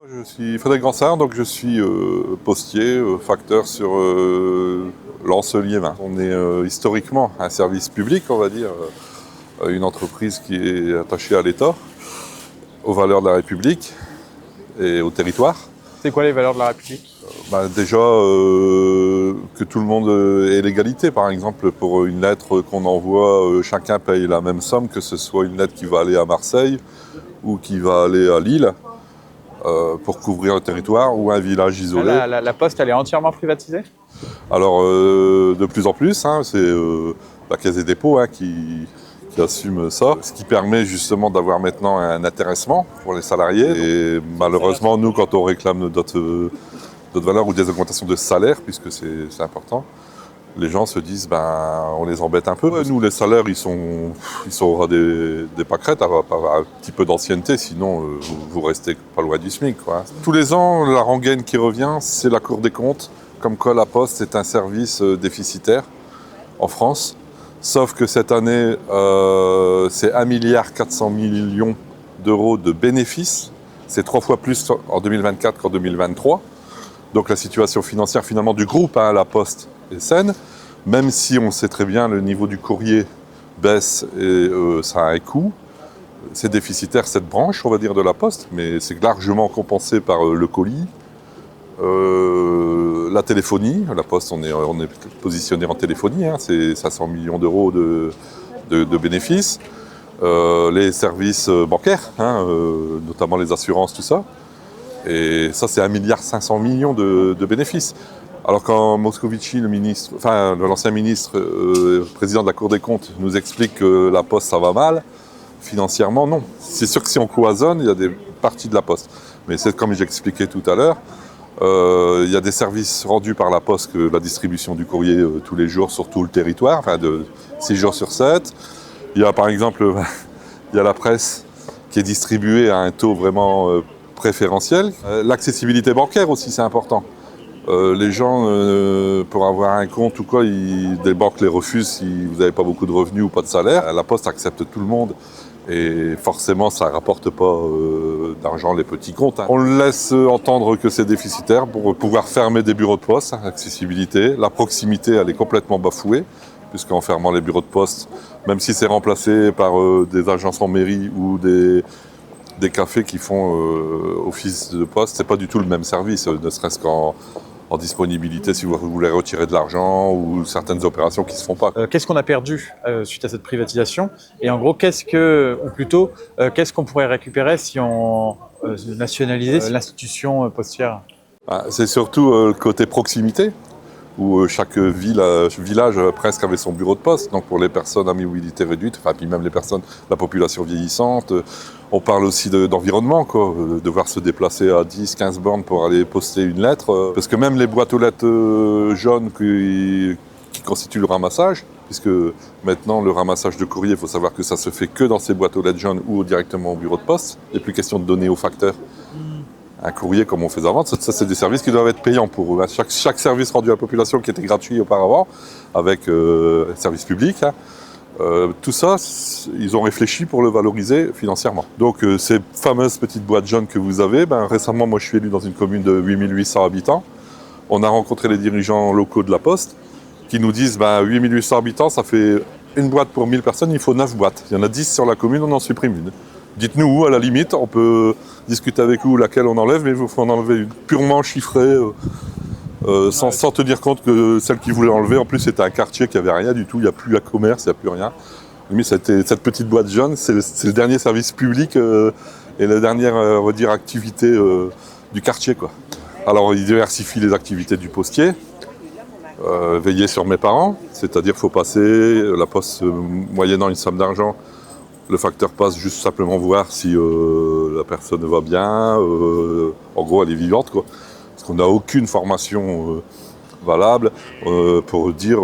Je suis Frédéric Gransart, donc je suis postier, facteur sur Lens-Liévin. On est historiquement un service public, on va dire, une entreprise qui est attachée à l'État, aux valeurs de la République et au territoire. C'est quoi les valeurs de la République? Déjà, que tout le monde ait l'égalité. Par exemple, pour une lettre qu'on envoie, chacun paye la même somme, que ce soit une lettre qui va aller à Marseille ou qui va aller à Lille. Pour couvrir le territoire ou un village isolé. La Poste, elle est entièrement privatisée? Alors, de plus en plus, c'est la Caisse des dépôts qui assume ça, ce qui permet justement d'avoir maintenant un intéressement pour les salariés. Et malheureusement, nous, quand on réclame d'autres valeurs ou des augmentations de salaire, puisque c'est important, les gens se disent, on les embête un peu. Nous, les salaires, ils sont au ras des pâquerettes, avoir un petit peu d'ancienneté, sinon vous restez pas loin du SMIC, quoi. Tous les ans, la rengaine qui revient, c'est la Cour des comptes, comme quoi la Poste est un service déficitaire en France. Sauf que cette année, c'est 1,4 milliard d'euros de bénéfices. C'est 3 fois plus en 2024 qu'en 2023. Donc la situation financière finalement du groupe, la Poste, est saine, même si on sait très bien le niveau du courrier baisse et ça a un coût. C'est déficitaire cette branche, on va dire, de la Poste, mais c'est largement compensé par le colis, la téléphonie. La Poste, on est positionné en téléphonie, c'est 500 millions d'euros de bénéfices. Les services bancaires, notamment les assurances, tout ça. Et ça, c'est 1,5 milliard de bénéfices. Alors quand Moscovici, l'ancien ministre, président de la Cour des comptes, nous explique que la Poste, ça va mal, financièrement, non. C'est sûr que si on cloisonne, il y a des parties de la Poste. Mais c'est comme j'expliquais tout à l'heure, il y a des services rendus par la Poste, que la distribution du courrier tous les jours sur tout le territoire, de 6 jours sur 7. Il y a par exemple il y a la presse qui est distribuée à un taux vraiment préférentiel. L'accessibilité bancaire aussi, c'est important. Les gens, pour avoir un compte ou quoi, des banques les refusent si vous n'avez pas beaucoup de revenus ou pas de salaire. La Poste accepte tout le monde et forcément, ça ne rapporte pas d'argent les petits comptes. On laisse entendre que c'est déficitaire pour pouvoir fermer des bureaux de poste, l'accessibilité. La proximité, elle est complètement bafouée, puisqu'en fermant les bureaux de poste, même si c'est remplacé par des agences en mairie ou des cafés qui font office de poste, c'est pas du tout le même service, ne serait-ce qu'en disponibilité si vous voulez retirer de l'argent ou certaines opérations qui ne se font pas. Qu'est-ce qu'on a perdu suite à cette privatisation? Et en gros, qu'est-ce qu'on pourrait récupérer si on nationalisait l'institution postière? C'est surtout le côté proximité, où chaque village presque avait son bureau de poste. Donc pour les personnes à mobilité réduite, puis même les personnes, la population vieillissante, on parle aussi d'environnement, devoir se déplacer à 10-15 bornes pour aller poster une lettre. Parce que même les boîtes aux lettres jaunes qui constituent le ramassage, puisque maintenant le ramassage de courrier, il faut savoir que ça se fait que dans ces boîtes aux lettres jaunes ou directement au bureau de poste. Il n'est plus question de donner au facteur un courrier comme on faisait avant. Ça, c'est des services qui doivent être payants pour eux. Chaque service rendu à la population qui était gratuit auparavant, avec service public, tout ça, ils ont réfléchi pour le valoriser financièrement. Donc ces fameuses petites boîtes jaunes que vous avez, récemment, moi je suis élu dans une commune de 8800 habitants. On a rencontré les dirigeants locaux de la Poste qui nous disent 8800 habitants, ça fait une boîte pour 1000 personnes, il faut 9 boîtes. Il y en a 10 sur la commune, on en supprime une. Dites-nous où, à la limite, on peut discuter avec vous laquelle on enlève, mais il faut en enlever une purement chiffrée, sans tenir compte que celle qui voulait enlever, en plus, c'était un quartier qui n'avait rien du tout, il n'y a plus à commerce, il n'y a plus rien. Mais cette petite boîte jaune, c'est le dernier service public et la dernière activité du quartier, quoi. Alors, il diversifie les activités du postier, veiller sur mes parents, c'est-à-dire qu'il faut passer, la Poste moyennant une somme d'argent, le facteur passe juste simplement voir si la personne va bien, en gros elle est vivante, quoi. Parce qu'on n'a aucune formation valable pour dire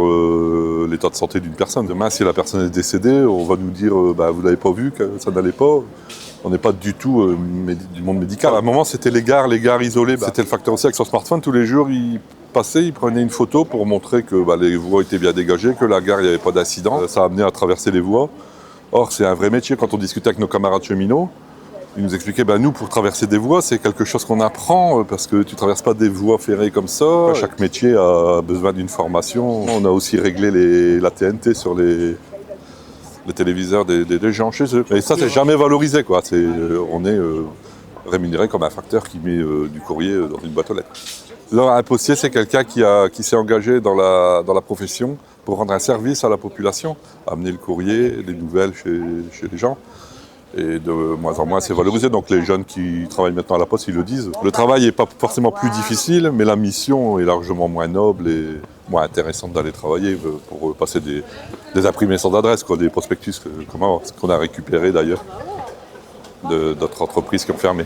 l'état de santé d'une personne. Demain, si la personne est décédée, on va nous dire vous n'avez pas vu que ça n'allait pas. On n'est pas du tout du monde médical. À un moment, c'était les gares isolées. C'était le facteur aussi avec son smartphone. Tous les jours, il passait, il prenait une photo pour montrer que les voies étaient bien dégagées, que la gare, il n'y avait pas d'accident. Ça a amené à traverser les voies. Or, c'est un vrai métier. Quand on discutait avec nos camarades cheminots, Il nous expliquait, nous, pour traverser des voies, c'est quelque chose qu'on apprend, parce que tu ne traverses pas des voies ferrées comme ça. Chaque métier a besoin d'une formation. On a aussi réglé la TNT sur les téléviseurs des gens chez eux. Et ça, c'est jamais valorisé, quoi. On est rémunéré comme un facteur qui met du courrier dans une boîte aux lettres. Alors, un postier, c'est quelqu'un qui s'est engagé dans la profession pour rendre un service à la population, amener le courrier, les nouvelles chez les gens. Et de moins en moins, c'est valorisé. Donc les jeunes qui travaillent maintenant à la Poste, ils le disent. Le travail n'est pas forcément plus difficile, mais la mission est largement moins noble et moins intéressante d'aller travailler pour passer des imprimés sans adresse, des prospectus qu'on a récupérés d'ailleurs d'autres entreprises qui ont fermé.